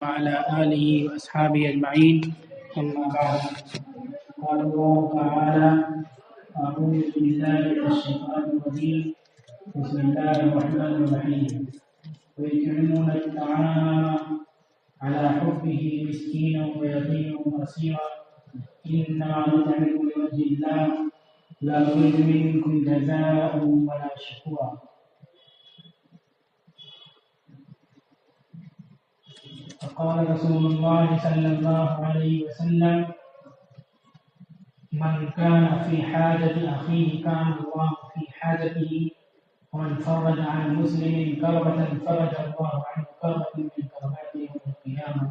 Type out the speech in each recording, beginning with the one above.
وعلى آله وأصحابه أجمعين. أما بعد، قال الله تعالى: أعوذ بالله من الشيطان الرجيم. بسم الله الرحمن الرحيم. ويطعمون الطعام على حبه مسكينا ويتيما وأسيرا إنما نطعمكم لوجه الله لا نريد منكم جزاء ولا شكورا. فقال رسول الله صلى الله عليه وسلم: من كان في حاجة أخيه كان الله في حاجته، ومن فرج عن مسلم كربة فرج الله عنه كربة من كربات يوم القيامة،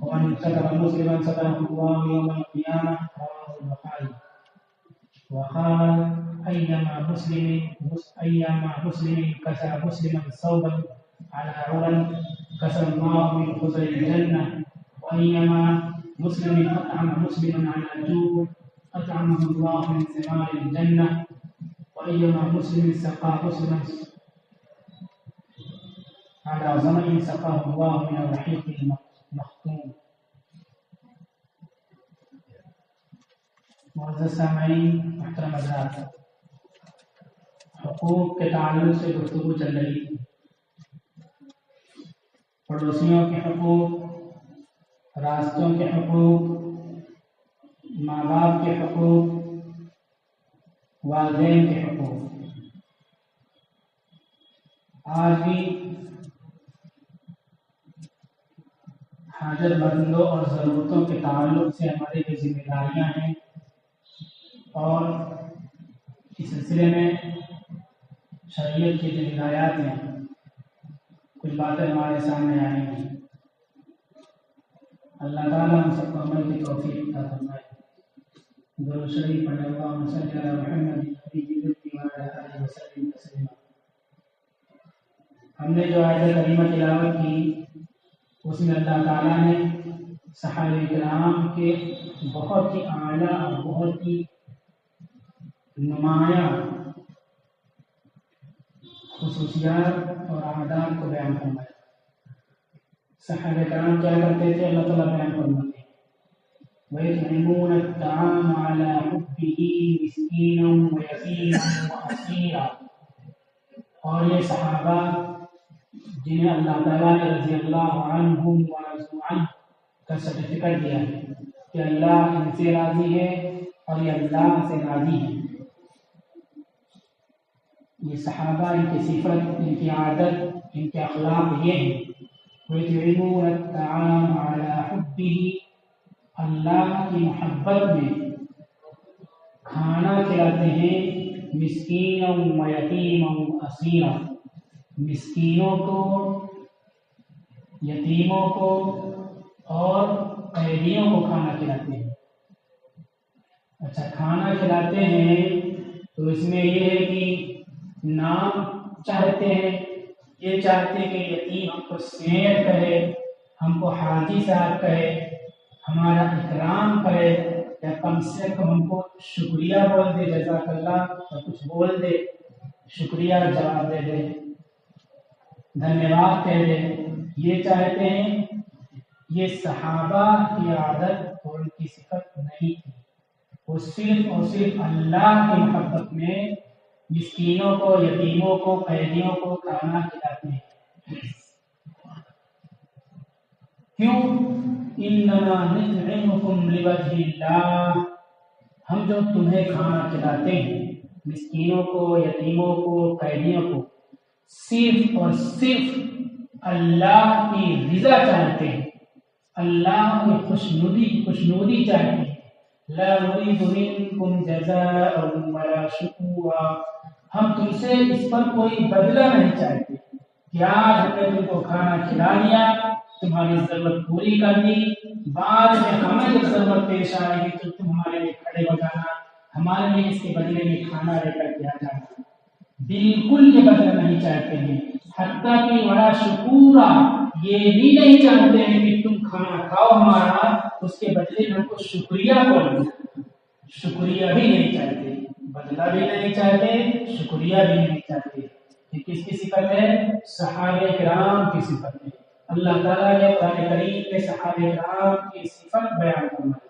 ومن ستر مسلما ستره الله يوم القيامة. رواه البخاري. وقال: أيما مسلم كسى مسلما ثوبا على عرى كسى الله من خزي الجنة، وأيما مسلم أطعم مسلما على جوع أطعمه الله من ثمار الجنة، وأيما مسلم سقى مسلما على ظمأ سقاه الله من الرحيق المختوم. معزز سامعین، محترم حضرات، حقوق کے تعلق سے گفتگو چل رہی ہے. پڑوسیوں کے حقوق، راستوں کے حقوق، ماں باپ کے حقوق، والدین کے حقوق. آج بھی حاجت مندوں اور ضرورتوں کے تعلق سے ہماری جو ذمہ داریاں ہیں اور اس سلسلے میں شریعت کی جو ہدایات ہیں، کچھ باتیں ہمارے سامنے آئی ہیں. اللہ تعالیٰ ہم سب کو عمل کی توفیق عطا فرمائے. درود شریف پڑھیں. اللہم صلی علی محمد نبی الامی وعلی آلہ وسلم تسلیما. ہم نے جو آیت کریمہ تلاوت کی، اس میں اللہ تعالیٰ نے صحابہ کرام کے بہت ہی اعلیٰ اور بہت ہی نمایاں خصوصیات اور عادات کو بیان فرمایا. صحابہ کرام کیا کرتے تھے؟ اللہ تعالیٰ بیان فرماتے ہیں: وَيُطْعِمُونَ الطَّعَامَ عَلَى حُبِّهِ مِسْكِينًا وَيَتِيمًا وَأَسِيرًا. اور یہ صحابہ جنہیں اللہ تعالیٰ نے رضی اللہ عنہم ورضوا عنہ کا سرٹیفکیٹ دیا ہے کہ اللہ ان سے راضی ہے اور یہ اللہ سے راضی ہے. یہ صحابہ، ان کی صفت، ان کی عادت، ان کے اخلاق یہ ہیں: وَيُطْعِمُونَ الطَّعَامَ عَلَى حُبِّهِ. اللہ کی محبت میں کھانا کھلاتے ہیں. مسکینا ویتیما واسیرا. مسکینوں کو، یتیموں کو اور قیدیوں کو کھانا کھلاتے ہیں. اچھا، کھانا کھلاتے ہیں تو اس میں یہ ہے کہ نام چاہتے ہیں، یہ چاہتے ہیں کہ یتیم ہم کو سیر کرے، ہم کو حاجی صاحب کہے، ہمارا اکرام کرے، یا کم سے کم ہم کو شکریہ بول دے، جزاک اللہ، یا کچھ بول دے، شکریہ جواب دے دے، دھنیہ واد کہہ دے. یہ چاہتے ہیں. یہ صحابہ کی عادت اور ان کی صفت نہیں تھی. وہ صرف اور صرف اللہ کی محبت میں مسکینوں کو، یتیموں کو، قیدیوں کو کھانا کھلاتے ہیں. کیوں؟ انما نطعمکم لوجہ اللہ. ہم جو تمہیں کھانا کھلاتے ہیں، مسکینوں کو، یتیموں کو، قیدیوں کو، صرف اور صرف اللہ کی رضا چاہتے ہیں، اللہ کی خوشنودی چاہتے ہیں. لا نريد منكم جزاء ولا شكورا. ہم تم سے اس پر کوئی بدلہ نہیں چاہتے کہ آج ہم نے تم کو کھانا کھلا دیا، تمہاری ضرورت پوری کر دی، بعد میں ہمیں جب ضرورت پیش آئے گی تو تم ہمارے لیے کھڑے ہو جانا، ہمارے لیے اس کے بدلے میں کھانا لے کر کے آ جانا. بالکل یہ بدلہ نہیں چاہتے ہیں. حتیٰ کہ ولا شکورا، یہ بھی نہیں چاہتے ہیں کہ تم کھانا کھاؤ ہمارا، اس کے بدلے میں ہم کو شکریہ کرو. شکریہ بھی نہیں چاہتے، بدلہ بھی نہیں چاہتے، شکریہ بھی نہیں چاہتے. یہ کس کی صفت ہے؟ صحابہ کرام کی صفت ہے. اللہ تعالیٰ نے قرآن کریم میں صحابہ کرام کی صفت بیان فرمائی۔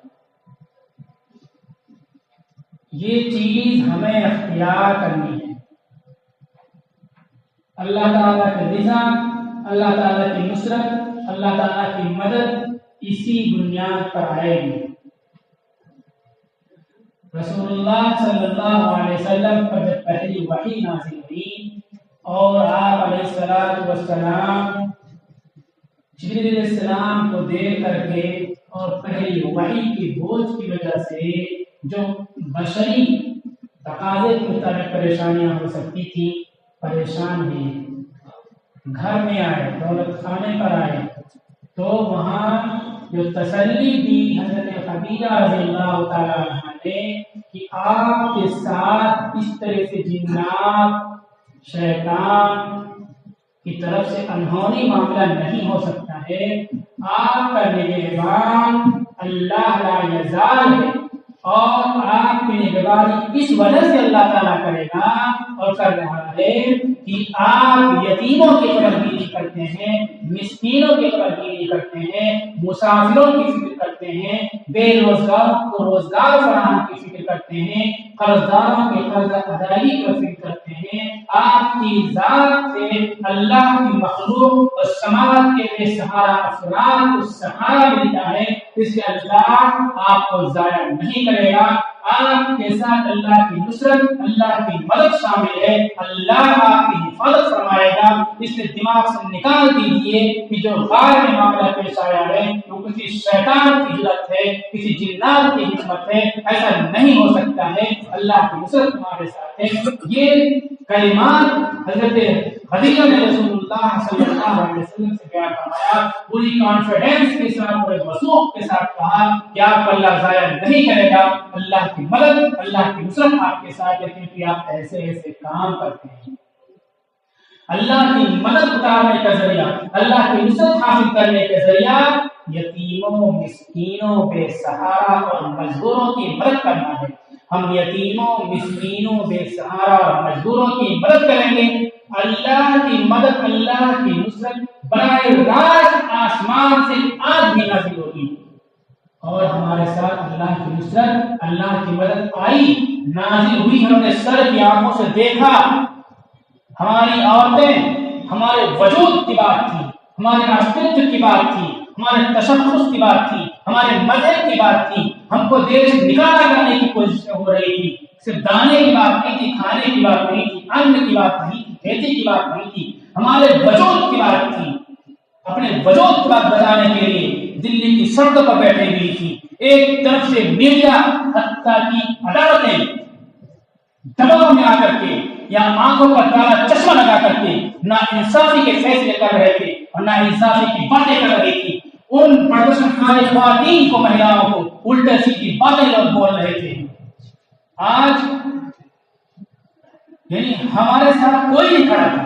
یہ چیز ہمیں اختیار کرنی ہے۔ اللہ تعالیٰ کی رضا، اللہ تعالیٰ کی نصرت، اللہ تعالیٰ کی مدد اسی بنیاد پر آئے گی۔ رسول اللہ صلی اللہ علیہ وسلم پر جب پہلی وحی نازل ہوئی اور آپ علیہ السلام جبریل علیہ السلام کو دیکھ کر کے اور پہلی وحی کی بوجھ کی وجہ سے جو بشری تقاضے کے مطابق پریشانیاں ہو سکتی تھی، پریشان ہوئے، گھر میں آئے، دولت خانے پر آئے، تو وہاں جو تسلی دی حضرت خدیجہ رضی اللہ تعالیٰ عنہ نے کہ آپ کے ساتھ اس طرح سے جنات شیطان کی طرف سے انہونی معاملہ نہیں ہو سکتا ہے، آپ کا نگہبان اللہ لا یزال ہے، اور آپ کی نگہبانی اس وجہ سے اللہ تعالیٰ کرے گا اور کر رہا ہے کہ آپ یتیموں کی قدردانی کرتے ہیں، مسکینوں کی قدردانی کرتے ہیں، مسافروں کی فکر کرتے ہیں، بے روزگاروں کو روزگار فراہم کی فکر کرتے ہیں، قرضداروں کے قرض ادائیگی کی فکر کرتے ہیں۔ آپ کی ذات سے اللہ کی مخلوق اور سماوات کے بے سہارا افراد کو سہارا ملتا ہے، اس لیے اللہ آپ کو ضائع نہیں کرے گا۔ آپ کے ساتھ اللہ کی نصرت، اللہ کی مدد شامل ہے، اللہ آپ کی حفاظت فرمائے گا۔ اس لیے دماغ سے نکال دیجیے کہ جو غار میں معاملہ پیش آیا ہے وہ کسی شیطان کی جرات ہے، کسی جنات کی حکمت ہے، ایسا نہیں ہو سکتا ہے، اللہ کی نصرت ہمارے ساتھ ہے۔ یہ کلمات حضرت خدیجہ نے رسول اللہ صلی اللہ علیہ وسلم سے بیان فرمایا، پوری کانفیڈنس کے ساتھ، پورے وثوق کے ساتھ کہا کہ آپ کو اللہ ضائع نہیں کرے گا، اللہ کی مدد، اللہ کی نصرت آپ کے ساتھ ہے، کیونکہ آپ ایسے ایسے کام کرتے ہیں۔ اللہ کی مدد اتارنے کا ذریعہ، اللہ کی نصرت حاصل کرنے کا ذریعہ یتیموں، مسکینوں، بے سہارا اور مجبوروں کی مدد کرنا ہے۔ ہم یتیموں، مسکینوں، بے سہارا اور مجبوروں کی مدد کریں گے، اللہ کی مدد، اللہ کی نصرت براہ راست آسمان سے آج بھی نازل ہوگی، اور ہمارے ساتھ اللہ کی نصرت، اللہ کی مدد آئی، نازل ہوئی، ہم نے سر کی آنکھوں سے دیکھا۔ ہماری عورتیں ہمارے وجود کی بات تھی، ہمارے استعمال کی بات تھی، ہمارے تشخص کی بات تھی، ہمارے مذہب کی بات تھی، ہم کو دیش نکالا کرنے کی کوشش ہو رہی تھی، صرف دانے کی بات نہیں تھی، کھانے کی بات نہیں تھی، ان کی بات نہیں تھی، کھیتی کی بات نہیں تھی، ہمارے وجود کی بات تھی۔ اپنے وجود کی بات بتانے کے لیے دلی کی سڑکوں پر بیٹھے ہوئی تھی، ایک طرف سے میڈیا، حتیٰ کی عدالتیں دباؤ میں آ کر کے یا آنکھوں پر کالا چشمہ لگا کر کے نا انصافی کے فیصلے کر رہے تھے اور نا انصافی کی باتیں کر رہی تھی، ان پردرشنکاری خواتین کو، مہیلاؤں کو الٹے سیدھی باتیں لوگ بول رہے تھے۔ آج یعنی ہمارے ساتھ کوئی نہیں کھڑا تھا،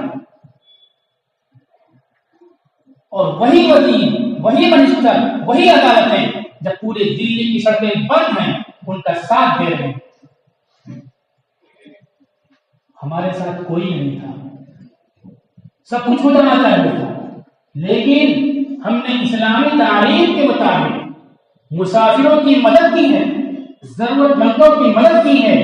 اور وہی وزیر، وہی منسٹر، وہی عدالتیں جب پورے دلی کی سڑکیں بند ہیں ان کا ساتھ دے رہے ہیں۔ ہمارے ساتھ کوئی نہیں تھا، سب کچھ ہو جانا چاہیے تھا، لیکن ہم نے اسلامی تعلیم کے مطابق مسافروں کی مدد کی ہے، ضرورت مندوں کی مدد کی ہے،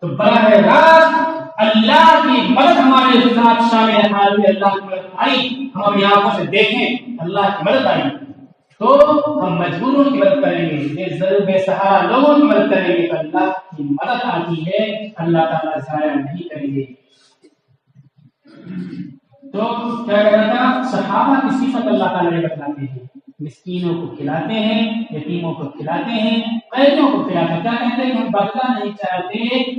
تو براہ راست اللہ کی مدد ہمارے ساتھ شامل ہے۔ اللہ کی مدد آئی، ہم اپنی آنکھوں سے دیکھیں، اللہ کی مدد آئی تو ہم مجبوروں کی مدد کریں گے، بے سہارا لوگوں کی مدد کریں گے، تو اللہ کی مدد آتی ہے، اللہ تعالیٰ ضائع نہیں کریں گے۔ تو کیا کہتا تھا، صحابہ کی صفت اللہ تعالیٰ نے بتلاتے ہیں، مسکینوں کو کھلاتے ہیں، یتیموں کو کھلاتے ہیں، قیدیوں کو کھلاتے ہیں۔ کیا کہتے ہیں کہ ہم بدلہ نہیں چاہتے،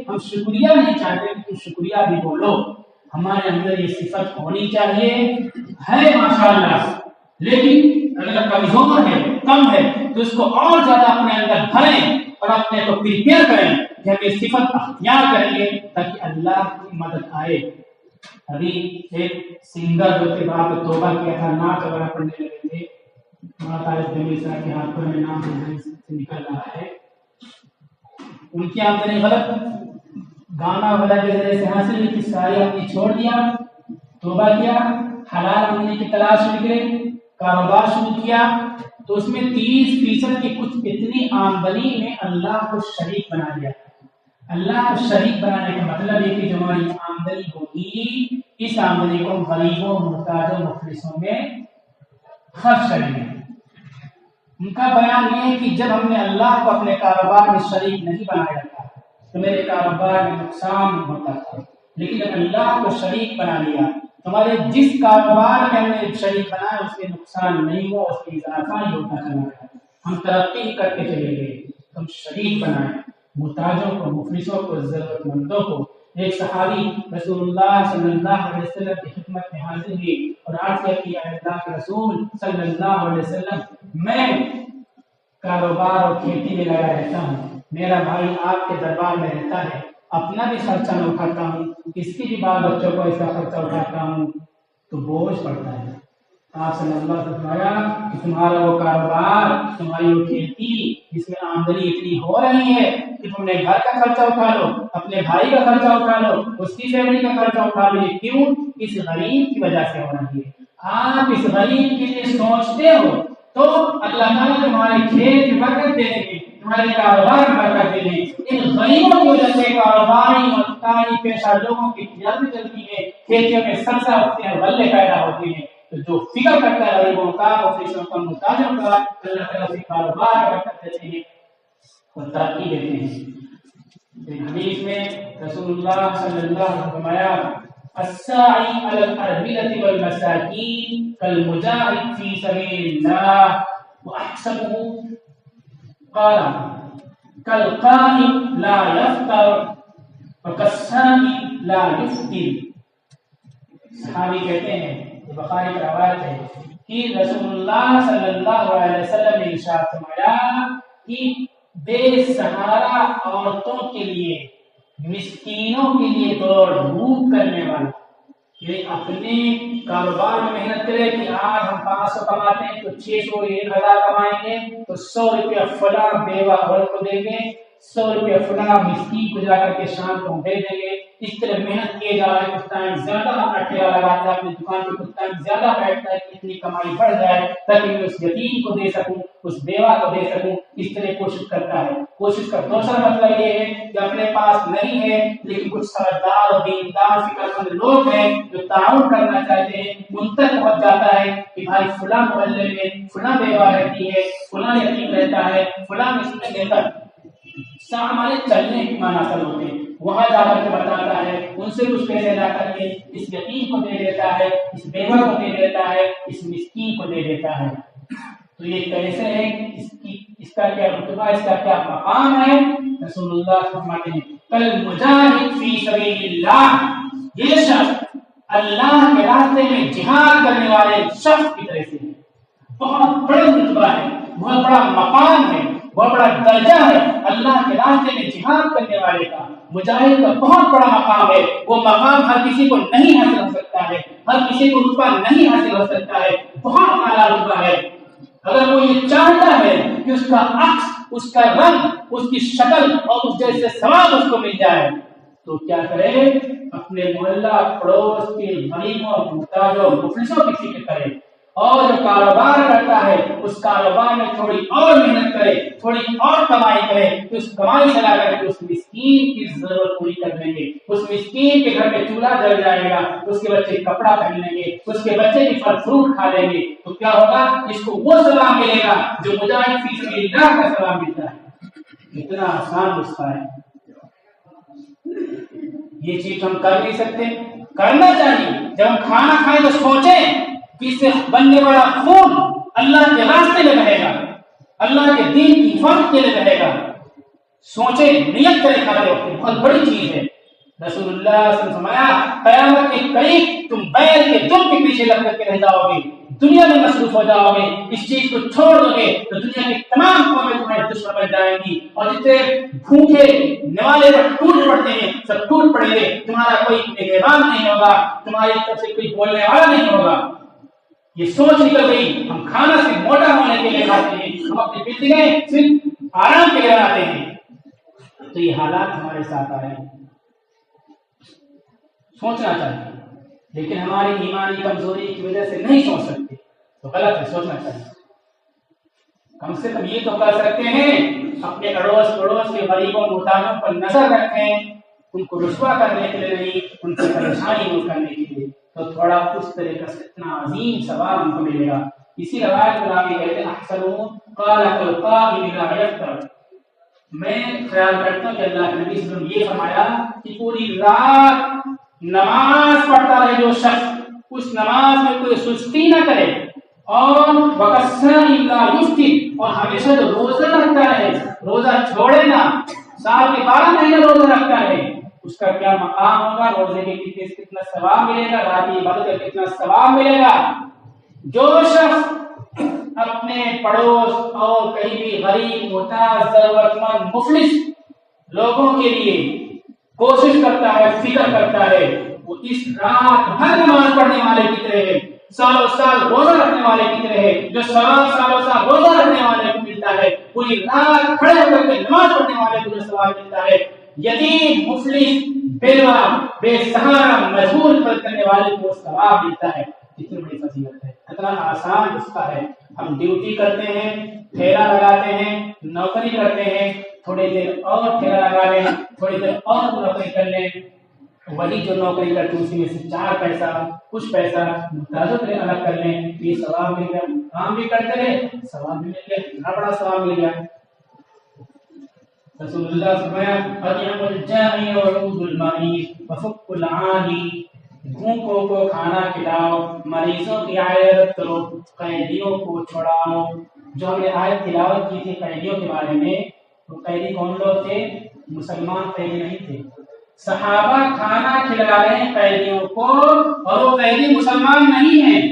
ہم شکریہ نہیں چاہتے، کہ شکریہ بھی بولو۔ ہمارے اندر یہ صفت ہونی چاہیے، ہے ماشاءاللہ، لیکن اگر کمزور ہے، کم ہے، تو اس کو اور زیادہ اپنے اندر بھریں اور اپنے کو پریپیئر کریں کہ ہم یہ صفت اختیار کریں گے تاکہ اللہ کی مدد آئے۔ ابھی ایک سنگر جو تھے باپ توبہ کیا تھا، نعت وغیرہ پڑھنے لگے تھے، مولانا طارق جمیل صاحب کے ہاتھوں میں نام سے نکل رہا ہے، ان کی آمدنی غلط گانا وغیرہ کے ذریعے سے حاصل ہوئی تھی، ساری آمدنی چھوڑ دیا، توبہ کیا، حلال آمدنی کی تلاش نکلے، کاروبار شروع کیا تو اس میں 30% کی کچھ اتنی آمدنی میں اللہ کو شریک بنا دیا۔ اللہ کو شریک بنانے کا مطلب ہے کہ جو ہماری آمدنی ہوگی اس آمدنی کو غریبوں، محتاجوں، مفلسوں میں خرچ کریں گے۔ ان کا بیان یہ ہے کہ جب ہم نے اللہ کو اپنے کاروبار میں شریک نہیں بنایا تھا تو میرے کاروبار میں نقصان ہوتا تھا، لیکن جب اللہ کو شریک بنا لیا ہمارے جس کاروبار میں ہم نے شریک بنایا اس میں نقصان نہیں ہوا، اس میں اضافہ ہی ہوتا چلا گیا، ہم ترقی کرتے چلے گئے۔ ہم شریک بنائیں، محتاجوں کو، مفلسوں کو، ضرورت مندوں کو۔ ایک صحابی رسول اللہ صلی اللہ علیہ وسلم کی خدمت میں حاضر ہوئی اور عرض کیا کہ اللہ کے رسول صلی اللہ علیہ وسلم، میں کاروبار اور کھیتی میں لگا رہتا ہوں، میرا بھائی آپ کے دربار میں رہتا ہے، اپنا بھی خرچہ میں اٹھاتا ہوں، اس کی بھی بال بچوں کو اس کا خرچہ اٹھاتا ہوں تو بوجھ پڑتا ہے۔ آپ صلی اللہ علیہ وسلم فرمایا کہ تمہارا وہ کاروبار، تمہاری وہ کھیتی جس میں آمدنی اتنی ہو رہی ہے کہ تم نے گھر کا خرچہ اٹھا لو، اپنے بھائی کا خرچہ اٹھا لو، اس کی فیملی کا خرچہ اٹھا لو، یہ کیوں؟ اس غریب کی وجہ سے ہو رہی ہے۔ آپ اس غریب کے لیے سوچتے ہو تو اللہ تعالیٰ تمہارے کھیت میں برکت دے دیں گے، تمہارے کاروبار میں برکت دے دیں گے۔ ان غریبوں کی وجہ سے کاروباری اور کاری پیشہ لوگوں کی تجارت چلتی ہے، کھیتیوں میں سبزہ ہوتے ہیں، غلے پیدا ہوتے ہیں۔ تو جو فکر کرتا ہے غریبوں کا، مفلسوں کا، محتاجوں کا، اللہ تعالیٰ سے کاروبار میں برکت دیتے ہیں اور ترقی دیتے ہیں۔ حدیث میں رسول اللہ صلی اللہ علیہ وسلم فرمایا الساعی علی الارملة والمساکین کالمجاہد فی سبیل اللہ واحسبه قال کالقائم لا یفطر وکالصائم لا یفطر۔ صحابی کہتے ہیں، بخاری کی روایت ہے کہ رسول اللہ صلی اللہ علیہ وسلم نے ارشاد فرمایا کہ بے سہارا عورتوں کے لیے، مسکینوں کے لیے دوڑ دھوپ کرنے والا، یہ اپنے کاروبار میں محنت کرے کہ آج ہم 500 کماتے ہیں تو 600 1000 کمائیں گے تو 100 روپیہ فلاں بیوہ عورت کو دیں گے، 100 روپیہ فلاں مسکین کو جا کر کے شام کو دے دیں گے۔ اس طرح محنت کیے جا رہے ہیں، کچھ ٹائم زیادہ اپنا ٹھیلا لگاتا ہے اپنی دکان پہ، کچھ ٹائم زیادہ بیٹھتا ہے کہ اتنی کمائی بڑھ جائے تاکہ میں اس یتیم کو دے سکوں، اس بیوہ کو دے سکوں۔ اس طرح کوشش کرتا ہے۔ کوشش کا دوسرا مطلب یہ ہے کہ اپنے پاس نہیں ہے لیکن کچھ سمجھدار اور دیندار فکر مند لوگ ہیں جو تعاون کرنا چاہتے ہیں، ان تک پہنچ جاتا ہے کہ بھائی فلاں محلے میں فلاں بیوہ رہتی ہے، فلاں یتیم رہتا ہے، فلاں مسکین رہتا ہے، ہمارے چلنے کی معنی اصل ہوتے ہیں، وہاں جا کر کے بتاتا ہے، ان سے کچھ پیسے لا کر کے اس یتیم کو دے دیتا ہے، اس بیوہ کو دے دیتا ہے، اس مسکین کو دے دیتا ہے۔ تو یہ کیسے ہے، اس کا کیا رتبہ، اس کا کیا مقام ہے؟ رسول اللہ فرماتے ہیں کالمجاہد فی سبیل اللہ، یہ شخص اللہ کے راستے میں جہاد کرنے والے شخص کی طرح سے ہے۔ بہت بڑا رتبہ ہے، بہت بڑا مقام ہے، بہت بڑا درجہ ہے اللہ کے راستے میں جہاد کرنے والے کا، مجاہد کا بہت بڑا مقام ہے۔ وہ مقام ہر کسی کو نہیں حاصل ہو سکتا ہے، ہر کسی کو رتبہ نہیں حاصل ہو سکتا ہے، بہت اعلیٰ رتبہ ہے۔ اگر وہ یہ چاہتا ہے کہ اس کا عکس، اس کا رنگ، اس کی شکل اور اس جیسے ثواب اس کو مل جائے تو کیا کرے؟ اپنے محلہ پڑوس کے غریبوں، محتاجوں، مفلسوں کی فکر کرے، اور جو کاروبار کرتا ہے اس کاروبار میں تھوڑی اور محنت کرے، تھوڑی اور کمائی کرے، تو اس کمائی سے لا کر کے اس مسکین کی ضرورت پوری کر دیں گے، اس مسکین کے گھر میں چولہا جل جائے گا، اس کے بچے کپڑا پہن لیں گے، اس کے بچے بھی پھل فروٹ کھا لیں گے، تو کیا ہوگا؟ اس کو وہ ثواب ملے گا جو مجاہد فی سبیل اللہ کا ثواب ملتا ہے۔ اتنا آسان نسخہ ہے، یہ چیز ہم کر نہیں سکتے، کرنا چاہیے۔ جب ہم کھانا کھائیں تو سوچیں کہ اس سے بننے والا خون اللہ کے راستے میں بہے گا، اللہ کے دین کی حفاظت کے لیے بہے گا۔ سوچیں، نیت کریں کھاتے وقت، بہت بڑی چیز ہے۔ رسول اللہ صلی اللہ علیہ وسلم نے فرمایا قیامت کے قریب تم بیل کے دم کے پیچھے لگ کر کے رہ جاؤ گے، دنیا میں مصروف ہو جاؤ گے، اس چیز کو چھوڑ دو گے تو دنیا کی تمام قومیں تمہارے دشمن بن جائیں گی، اور جتنے بھوکے نوالے پر ٹوٹ پڑتے ہیں سب ٹوٹ پڑیں گے، تمہارا کوئی نگہبان نہیں ہوگا، تمہاری طرف سے کوئی بولنے والا نہیں ہوگا۔ یہ سوچ نکل گئی، ہم کھانا سے موٹا ہونے کے لیے کھاتے ہیں، ہم اپنی بلڈنگیں صرف آرام کے لیے بناتے ہیں، تو یہ حالات ہمارے ساتھ آ رہے ہیں۔ سوچنا چاہیے، لیکن ہماری ایمانی کمزوری کی وجہ سے نہیں سوچ سکتے۔ تو غلط ہے، سوچنا چاہیے. کم سے کم یہ تو کر سکتے ہیں اپنے اڑوس پڑوس کے غریبوں محتاجوں پر نظر رکھیں، ان کو رسوا کرنے کے لیے نہیں، ان کی پریشانی دور کرنے کے لیے. تو تھوڑا اس طریقے سے اتنا عظیم ثواب ان کو ملے گا. اسی روایت میں راوی کہتے ہیں احسنوا قال القائم لا يفتر. میں خیال کرتا ہوں کہ اللہ کے نبی صلی اللہ علیہ وسلم یہ فرمایا کہ پوری رات نماز پڑھتا رہے جو شخص، اس نماز میں کوئی سستی نہ کرے، اور وَكَسَّرِ لَا يُفْتِرْ، اور ہمیشہ جو روزہ رکھتا ہے روزہ چھوڑے نہ، سال کے 12 مہینے روزہ رکھتا ہے، اس کا کیا مقام ہوگا، روزے کے کتنا ثواب ملے گا، رات کی عبادت کا کتنا ثواب ملے گا. جو شخص اپنے پڑوس اور کہیں بھی غریب محتاج ضرورت مند مفلس لوگوں کے لیے کوشش کرتا ہے، فکر کرتا ہے، وہ اس رات بھر نماز پڑھنے والے کی طرح ہے، سالوں سال روزہ رکھنے والے کی طرح ہے. جو سالوں سال روزہ رکھنے والے کو ملتا ہے، پوری رات کھڑے ہو کر کے نماز پڑھنے والے کو جو ثواب ملتا ہے، یتیم مفلس بیوہ بے سہارا مجبور کرنے والے کو ثواب ملتا ہے. کتنی بڑی فضیلت ہے، کتنا آسان اس کا ہے. ہم ڈیوٹی کرتے ہیں، ٹھیلا لگاتے ہیں، نوکری کرتے ہیں، تھوڑی دیر اور ٹھیلا لگا لیں، تھوڑی دیر اور نوکری کر لیں، وہی جو نوکری کرتے ہیں اسی میں سے 4 پیسہ کچھ پیسہ محتاجوں کے لیے الگ کر لیں، یہ ثواب مل گیا. کام بھی کرتے رہے، ثواب بھی مل گیا، اتنا بڑا ثواب مل گیا. رسول اللہ فرمایا اطعم الجائع وعود المریض وفك العانی، بھوکوں کو کھانا کھلاؤ، مریضوں کی عیادت کرو، قیدیوں کو چھڑاؤ. جو ہم نے آیت تلاوت کی تھی قیدیوں کے بارے میں، وہ قیدی کون لوگ تھے؟ مسلمان قیدی نہیں تھے. صحابہ کھانا کھلا رہے ہیں قیدیوں کو، اور وہ قیدی مسلمان نہیں ہیں.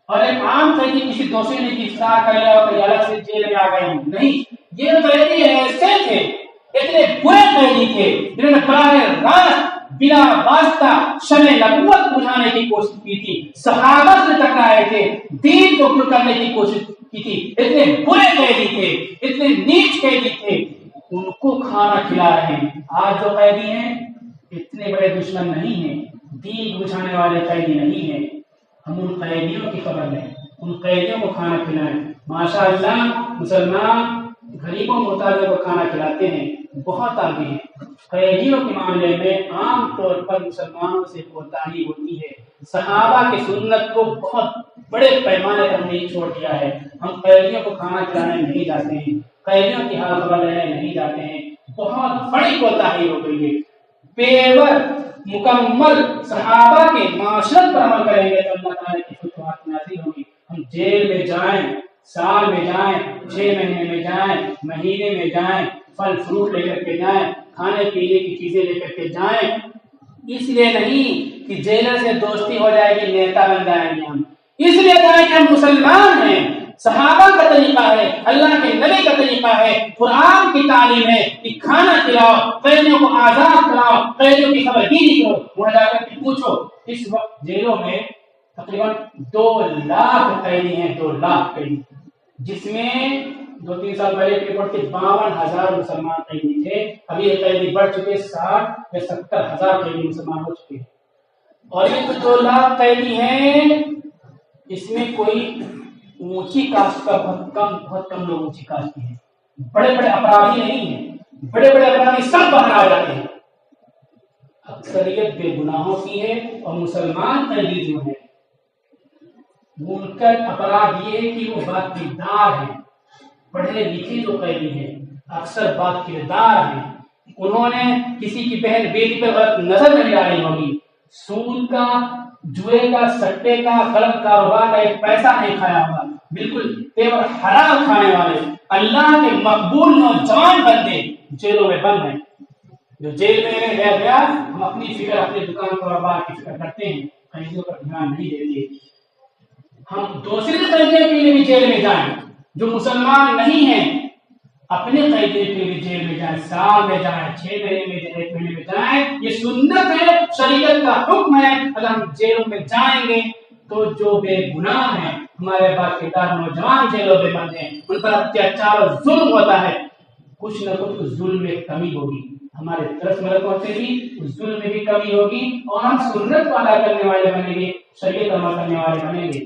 اور ایک عام قیدی کسی دوسرے نے گرفتار کر لیا اور الگ سے جیل میں آ گئے ہوں، نہیں، یہ قیدی ایسے تھے، اتنے برے قیدی تھے جنہوں نے براہ راست بلا واسطہ شمع نبوت بجھانے کی کوشش کی تھی، صحابہ سے ٹکرائے تھے، دین کو کفر کرنے کی کوشش کی تھی. اتنے برے قیدی تھے، اتنے نیچ قیدی تھے، ان کو کھانا کھلا رہے ہیں. آج جو قیدی ہیں اتنے بڑے دشمن نہیں ہیں، دین بجھانے والے قیدی نہیں ہیں. ہم ان قیدیوں کی خبر لیں، ان قیدیوں کو کھانا کھلائیں. ماشاء اللہ مسلمان غریبوں محتاجوں کو کھانا کھلاتے ہیں، بہت آگے ہیں. قیدیوں کے معاملے میں عام طور پر مسلمانوں سے کوتاہی ہوتی ہے. صحابہ کی سنت کو بہت بڑے پیمانے پر ہم نے چھوڑ دیا ہے. ہم قیدیوں کو کھانا کھلانے نہیں جاتے ہیں، قیدیوں کی حال خبر لینے نہیں جاتے ہیں. بہت بڑی کوتاہی ہو گئی ہے. پیور مکمل صحابہ کے معاشرت پر عمل کریں گے تو اللہ تعالیٰ کی فتوحات نازل ہوگی. ہم جیل میں جائیں، سال میں جائیں، 6 مہینے میں جائیں، مہینے میں جائیں، پھل فروٹ لے کر کے جائیں، کھانے پینے کی چیزیں لے کر کے جائیں، اس لیے نہیں کہ جیلر سے دوستی ہو جائے گی نیتا بن جائیں گے. ہم اس لیے جائیں کہ ہم مسلمان ہیں. صحابہ کا طریقہ ہے، اللہ کے نبی کا طریقہ ہے، قرآن کی تعلیم ہے کہ کھانا کھلاؤ، قیدیوں کو آزاد کراؤ، قیدیوں کی خبر گیری کرو. وہاں جا کر کے پوچھو، اس وقت جیلوں میں تقریباً 2 لاکھ قیدی ہیں، 2 لاکھ قیدی، جس میں 2-3 سال پہلے کی رپورٹ کے 52,000 مسلمان قیدی تھے. ابھی یہ قیدی بڑھ چکے، 60 یا 70,000 قیدی مسلمان ہو چکے ہیں. اور یہ جو 2 لاکھ قیدی ہیں، اس میں کوئی اونچی کاسٹ کا بہت کم لوگ اونچی کاسٹ کے ہیں. بڑے بڑے اپرادھی نہیں ہیں، بڑے بڑے اپرادھی سب باہر آ جاتے ہیں. اکثریت بے گناہوں کی ہے. اور مسلمان قیدی جو ہیں ان کا اپرادھ یہ ہے کہ وہ بات کردار ہیں. پڑھے لکھے جو قیدی ہیں اکثر بات کردار ہیں. انہوں نے کسی کی بہن بیٹی پر غلط نظر نہیں ڈالی ہوگی، سود کا، جوئے کا، سٹے کا، غلط کاروبار کا ایک پیسہ نہیں کھایا ہوگا. بالکل تیور حرام کھانے والے اللہ کے مقبول نوجوان بندے جیلوں میں بند ہیں. جو جیل میں رہ گیا، ہم اپنی فکر اپنے دکان کاروبار کی فکر کرتے ہیں، قیدیوں پر دھیان نہیں دیتے. ہم دوسرے قیدیوں کے لیے بھی جیل میں جائیں، جو مسلمان نہیں ہیں اپنے قیدیوں کے لیے جیل میں جائیں، سال میں جائیں، 6 مہینے میں جائیں، 1 مہینے میں جائیں. یہ سنت ہے، شریعت کا حکم ہے. اگر ہم جیلوں میں جائیں گے تو جو بے گناہ ہیں، ہمارے پاس کردار نوجوان جیلوں میں بند ہیں، ان پر اتیاچار اور ظلم ہوتا ہے. کچھ نہ کچھ ظلم میں کمی ہوگی، ہمارے طرف مدد پہنچے گی، اس ظلم میں بھی کمی ہوگی، اور ہم سنت کو ادا کرنے والے بنیں گے، شریعت عمل کرنے والے بنیں گے.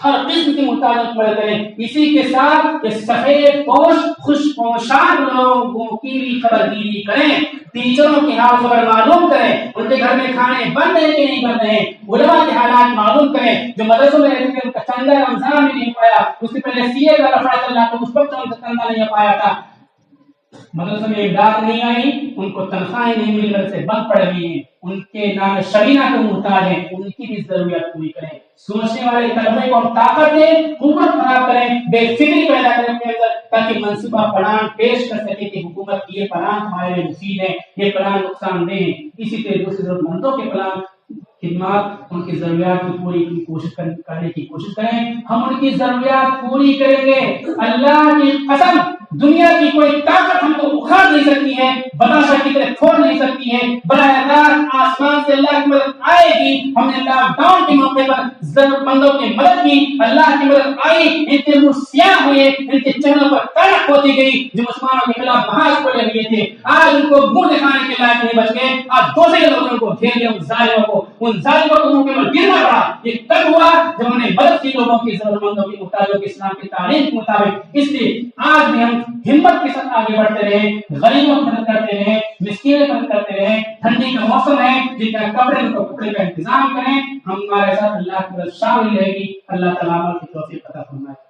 ہر قسم کی محتاجوں کی مدد کریں. اسی کے ساتھ یہ سفید پوش خوش پوشاک لوگوں کی بھی خبرداری کریں. ٹیچروں کی حال خبر معلوم کریں, ان کے گھر میں کھانے بن رہے کہ نہیں بن رہے, علماء کے حالات معلوم کریں. جو مدرسوں میں رہتے تھے ان کا چندہ رمضان میں نہیں پایا, اس سے پہلے سی اے کا لفڑا چل رہا تھا, اس وقت ان کا چندہ نہیں پایا تھا, مدرسوں میں امداد نہیں آئی, ان کو تنخواہیں نہیں مل رہے, سے بند پڑ گئی ہیں, ان کے نام شرینہ کے محتاج ہیں, ان کی بھی ضروریات پوری کریں. سوچنے والے طلبے کو ہم طاقت دیں, قوت فراہم کریں, بے فکری پیدا کریں اپنے اندر, تاکہ منصوبہ پلان پیش کر سکے کہ حکومت کی یہ پلان ہمارے لیے مفید ہے, یہ پلان نقصان دہ ہے. اسی طرح دوسرے ضرورتمندوں کے پلان خدمات ان کی ضروریات کی پوری کی کوشش کرنے کی کوشش کریں. ہم ان کی ضروریات پوری کریں گے. اللہ کی قسم, دنیا کی کوئی طاقت ہم کو اکھاڑ نہیں سکتی ہے, بتاشا کی طرح چھوڑ نہیں سکتی ہے. براہ راست آسمان سے اللہ کی مدد آئے گی. ہم نے لاک ڈاؤن کے موقع پر ضرورت مندوں کی مدد کی, اللہ کی مدد آئی, ان کے منہ سیاہ ہوئے, ان کے چہروں پر تڑپ ہوتی گئی. جو مسلمانوں کے خلاف محاذ کھولے ہوئے تھے, آج ان کو منہ دکھانے کے لائق نہیں بچ گئے. آج دوسرے لوگوں نے ان کو گھیر لیا, ان ظالموں کو منہ کے بل گرنا پڑا. یہ تب ہوا جب ہم نے مدد کی لوگوں کی, ضرورت مندوں کی, محتاجوں کی, اسلام کی تعلیم کے مطابق. اس لیے آج بھی ہم ہمت کے ساتھ آگے بڑھتے رہیں, غریبوں کی مدد کرتے رہیں, مسکینوں کی مدد کرتے رہیں. ٹھنڈی کا موسم ہے, جتنا کپڑے کا انتظام کریں. ہمارے ساتھ اللہ کی مدد شامل رہے گی. اللہ تعالیٰ عمل کی توفیق عطا فرمائے.